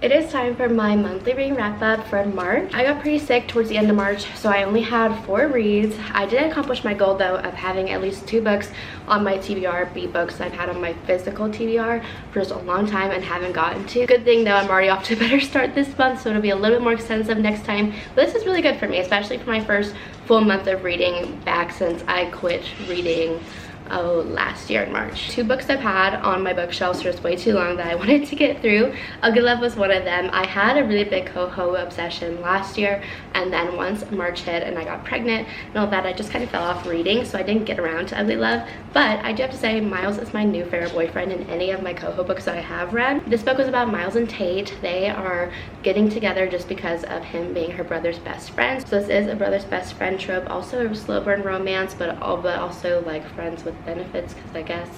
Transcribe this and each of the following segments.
It is time for my monthly reading wrap up for March. I got pretty sick towards the end of March, so I only had 4 reads. I did accomplish my goal though of having at least 2 books on my TBR, books I've had on my physical TBR for just a long time and haven't gotten to. Good thing though, I'm already off to a better start this month, so it'll be a little bit more extensive next time. But this is really good for me, especially for my first full month of reading back since I quit reading last year in March. 2 books I've had on my bookshelves for just way too long that I wanted to get through. A Good Love was one of them. I had a really big Coho obsession last year, and then once March hit and I got pregnant and all that, I just kind of fell off reading, so I didn't get around to Ugly Love. But I do have to say, Miles is my new favorite boyfriend in any of my Coho books that I have read. This book was about Miles and Tate. They are getting together just because of him being her brother's best friend. So this is a brother's best friend trope, also a slow burn romance, but also like friends with benefits, because I guess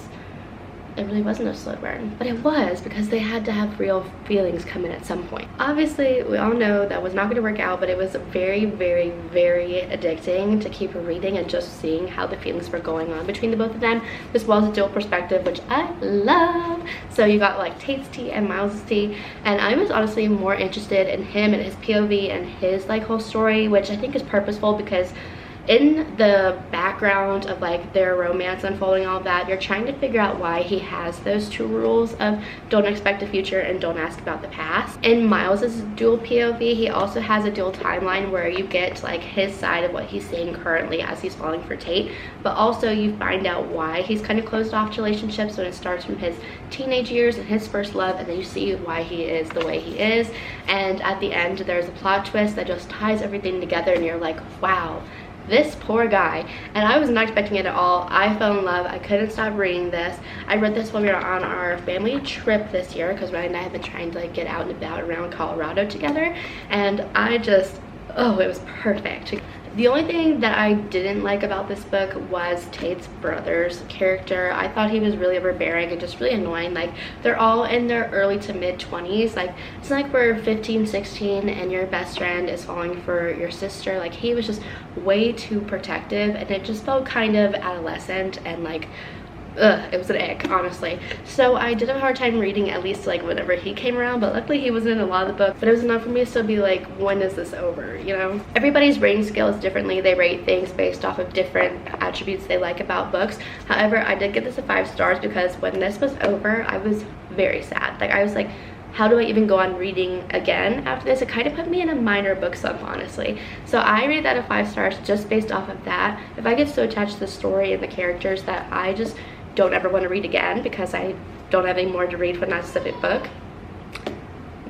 it really wasn't a slow burn, but it was because they had to have real feelings come in at some point. Obviously, we all know that was not going to work out, but it was very, very, very addicting to keep reading and just seeing how the feelings were going on between the both of them. This was a dual perspective, which I love. So you got like Tate's tea and Miles' tea, and I was honestly more interested in him and his POV and his like whole story, which I think is purposeful because in the background of like their romance unfolding, all of that, you're trying to figure out why he has those 2 rules of don't expect the future and don't ask about the past. In Miles's dual POV, he also has a dual timeline where you get like his side of what he's seeing currently as he's falling for Tate, but also you find out why he's kind of closed off to relationships when it starts from his teenage years and his first love, and then you see why he is the way he is. And at the end, there's a plot twist that just ties everything together, and you're like, wow, this poor guy. And I was not expecting it at all. I fell in love. I couldn't stop reading this. I read this when we were on our family trip this year, because Ryan and I have been trying to like get out and about around Colorado together, and I just, oh, it was perfect. The only thing that I didn't like about this book was Tate's brother's character. I thought he was really overbearing and just really annoying. Like, they're all in their early to mid 20s. Like, it's like we're 15, 16 and your best friend is falling for your sister. Like, he was just way too protective, and it just felt kind of adolescent and like, ugh, it was an ick, honestly. So I did have a hard time reading, at least like whenever he came around, but luckily he wasn't in a lot of the book. But it was enough for me to still be like, when is this over, you know? Everybody's rating scale is differently. They rate things based off of different attributes they like about books. However, I did give this a 5 stars because when this was over, I was very sad. Like, I was like, how do I even go on reading again after this? It kind of put me in a minor book slump, honestly. So I rate that a 5 stars just based off of that. If I get so attached to the story and the characters that I just don't ever want to read again because I don't have any more to read from that specific book,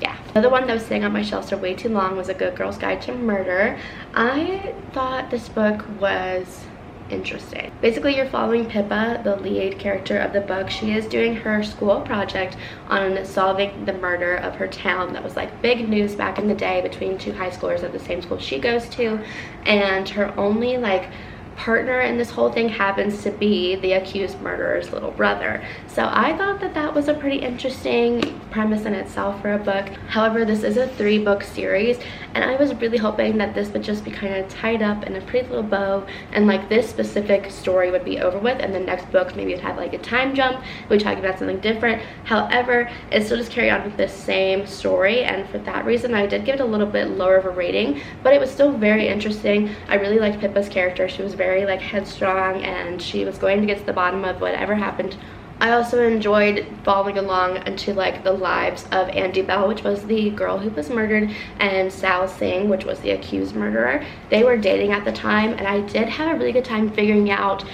yeah. Another one that was sitting on my shelves for way too long was A Good Girl's Guide to Murder. I thought this book was interesting. Basically, you're following Pippa, the lead character of the book. She is doing her school project on solving the murder of her town that was like big news back in the day between 2 high schoolers at the same school she goes to, and her only like partner in this whole thing happens to be the accused murderer's little brother. So I thought that that was a pretty interesting premise in itself for a book. However, this is a 3-book series, and I was really hoping that this would just be kind of tied up in a pretty little bow, and like this specific story would be over with, and the next book maybe it'd have like a time jump, we'd talk about something different. However, it still just carried on with the same story, and for that reason I did give it a little bit lower of a rating, but it was still very interesting. I really liked Pippa's character. She was very like headstrong, and she was going to get to the bottom of whatever happened. I also enjoyed following along into like the lives of Andy Bell, which was the girl who was murdered, and Sal Singh, which was the accused murderer. They were dating at the time, and I did have a really good time figuring out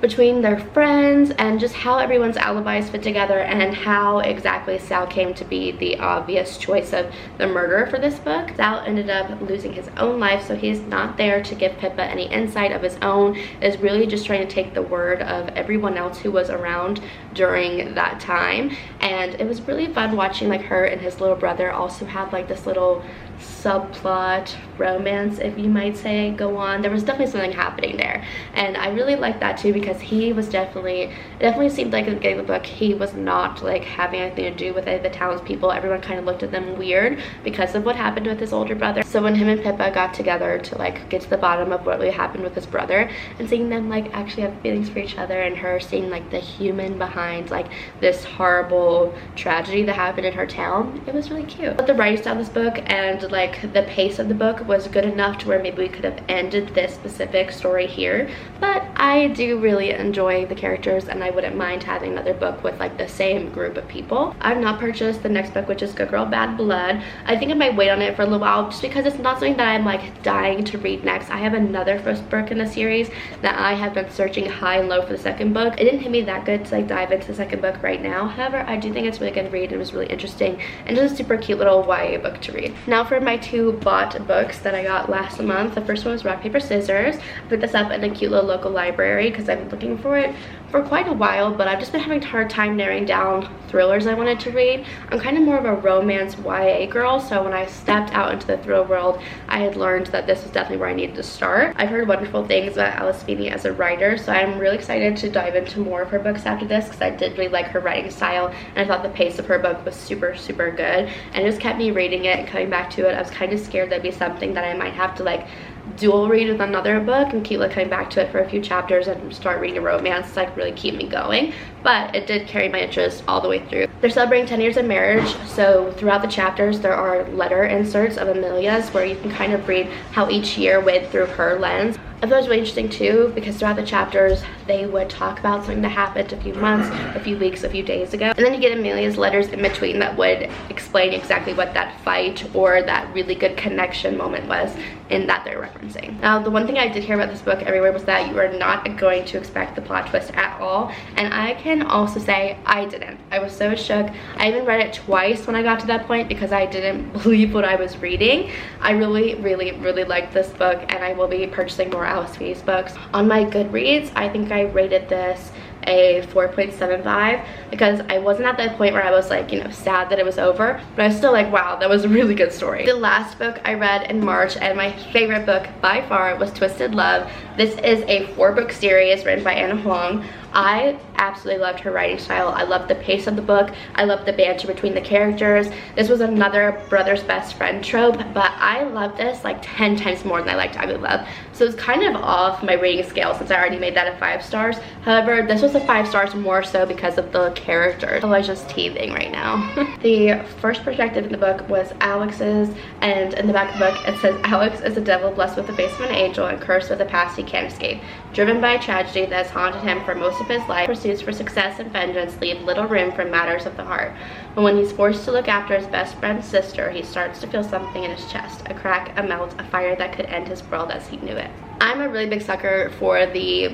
between their friends and just how everyone's alibis fit together, and how exactly Sal came to be the obvious choice of the murderer for this book. Sal ended up losing his own life, so he's not there to give Pippa any insight of his own, is really just trying to take the word of everyone else who was around during that time. And it was really fun watching like her and his little brother also have like this little subplot romance, if you might say, go on. There was definitely something happening there, and I really liked that too, because because he was it definitely seemed like at the beginning of the book he was not like having anything to do with it. The townspeople, everyone kind of looked at them weird because of what happened with his older brother. So when him and Pippa got together to like get to the bottom of what really happened with his brother, and seeing them like actually have feelings for each other, and her seeing like the human behind like this horrible tragedy that happened in her town, it was really cute. But the writing style of this book and like the pace of the book was good enough to where maybe we could have ended this specific story here, but I do really enjoy the characters and I wouldn't mind having another book with like the same group of people. I've not purchased the next book, which is Good Girl Bad Blood. I think I might wait on it for a little while just because it's not something that I'm like dying to read next. I have another first book in the series that I have been searching high and low for the second book. It didn't hit me that good to like dive into the second book right now. However, I do think it's really good to read. It was really interesting and just a super cute little YA book to read. Now for my two bought books that I got last month. The first one was Rock Paper Scissors. I picked this up in a cute little local library because I've been looking for it for quite a while, but I've just been having a hard time narrowing down thrillers I wanted to read. I'm kind of more of a romance YA girl, so when I stepped out into the thrill world, I had learned that this was definitely where I needed to start. I've heard wonderful things about Alice Feeney as a writer, so I'm really excited to dive into more of her books after this because I did really like her writing style, and I thought the pace of her book was super good, and it just kept me reading it and coming back to it. I was kind of scared that'd be something that I might have to like dual read with another book and keep like coming back to it for a few chapters and start reading a romance to like really keep me going, but it did carry my interest all the way through. They're celebrating 10 years of marriage, so throughout the chapters there are letter inserts of Amelia's where you can kind of read how each year went through her lens. I thought it was really interesting too because throughout the chapters they would talk about something that happened a few months, a few weeks, a few days ago, and then you get Amelia's letters in between that would explain exactly what that fight or that really good connection moment was in that they're referencing. Now the one thing I did hear about this book everywhere was that you are not going to expect the plot twist at all, and I can also say I didn't. I was so shook. I even read it twice when I got to that point because I didn't believe what I was reading. I really liked this book, and I will be purchasing more Alice Feeney's books. On my Goodreads, I think I rated this a 4.75 because I wasn't at that point where I was like, you know, sad that it was over, but I was still like, wow, that was a really good story. The last book I read in March, and my favorite book by far, was Twisted Love. This is a 4-book series written by Anna Huang. I absolutely loved her writing style. I loved the pace of the book. I loved the banter between the characters. This was another brother's best friend trope, but I loved this like 10 times more than I liked Ugly Love. So it's kind of off my rating scale since I already made that a 5 stars. However, this was a 5 stars more so because of the characters. Oh, I was just teething right now. The first perspective in the book was Alex's, and in the back of the book it says, Alex is a devil blessed with the face of an angel and cursed with a past he can't escape. Driven by a tragedy that has haunted him for most of his life, pursuits for success and vengeance leave little room for matters of the heart. But when he's forced to look after his best friend's sister, he starts to feel something in his chest, a crack, a melt, a fire that could end his world as he knew it. I'm a really big sucker for the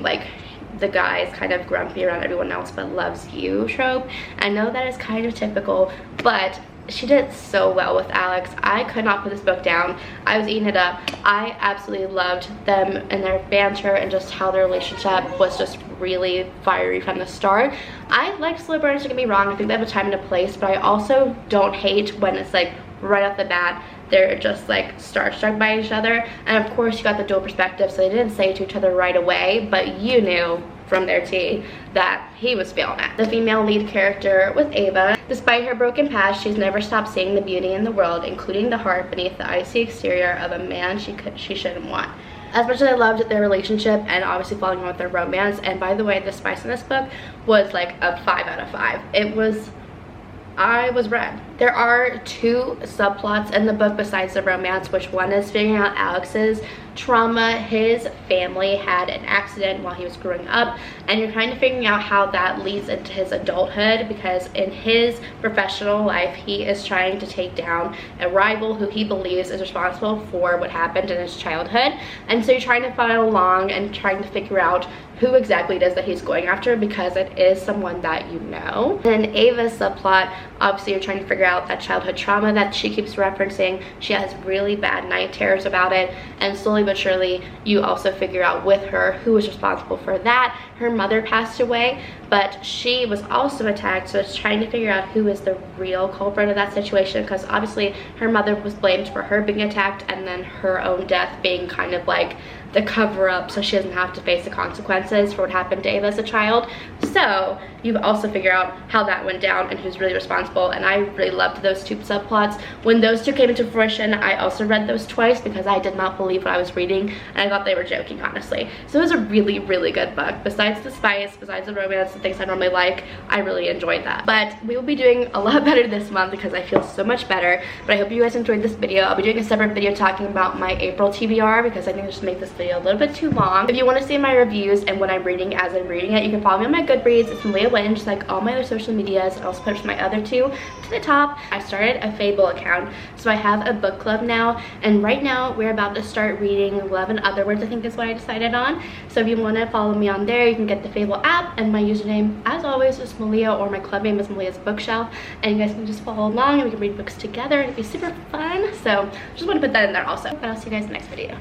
guy's kind of grumpy around everyone else but loves you trope. I know that is kind of typical, but she did so well with Alex. I could not put this book down. I was eating it up. I absolutely loved them and their banter and just how their relationship was just really fiery from the start. I like slow burners, don't get me wrong. I think they have a time and a place, but I also don't hate when it's like right off the bat they're just like starstruck by each other. And of course you got the dual perspective, so they didn't say it to each other right away, but you knew from their tea that he was feeling it. The female lead character was Ava. Despite her broken past, she's never stopped seeing the beauty in the world, including the heart beneath the icy exterior of a man she shouldn't want. As much as I loved their relationship and obviously falling in love with their romance, and by the way, the spice in this book was like a 5 out of 5. I was read. There are 2 subplots in the book besides the romance, which one is figuring out Alex's trauma. His family had an accident while he was growing up, and you're kind of figuring out how that leads into his adulthood, because in his professional life he is trying to take down a rival who he believes is responsible for what happened in his childhood. And so you're trying to follow along and trying to figure out who exactly it is that he's going after, because it is someone that you know. And in Ava's subplot, obviously you're trying to figure out that childhood trauma that she keeps referencing. She has really bad night terrors about it, and slowly but surely you also figure out with her who was responsible for that. Her mother passed away, but she was also attacked, so it's trying to figure out who is the real culprit of that situation, because obviously her mother was blamed for her being attacked and then her own death being kind of like the cover-up so she doesn't have to face the consequences for what happened to Ava as a child. So you also figure out how that went down and who's really responsible, and I really loved those two subplots. When those two came into fruition, I also read those twice because I did not believe what I was reading and I thought they were joking, honestly. So it was a really, really good book. Besides the spice, besides the romance and things I normally like, I really enjoyed that. But we will be doing a lot better this month because I feel so much better. But I hope you guys enjoyed this video. I'll be doing a separate video talking about my April TBR because I think I just make this video a little bit too long. If you want to see my reviews and what I'm reading as I'm reading it, you can follow me on my Goodreads. It's Maleah Whitten, just like all my other social medias. I'll also push my other two to the top. I started a Fable account, so I have a book club now, and right now we're about to start reading Love in Other Words, I think is what I decided on. So if you want to follow me on there, you can get the Fable app, and my username as always is Maleah, or my club name is Maleah's Bookshelf, and you guys can just follow along and we can read books together. It'd be super fun, so just want to put that in there also. But I'll see you guys in the next video.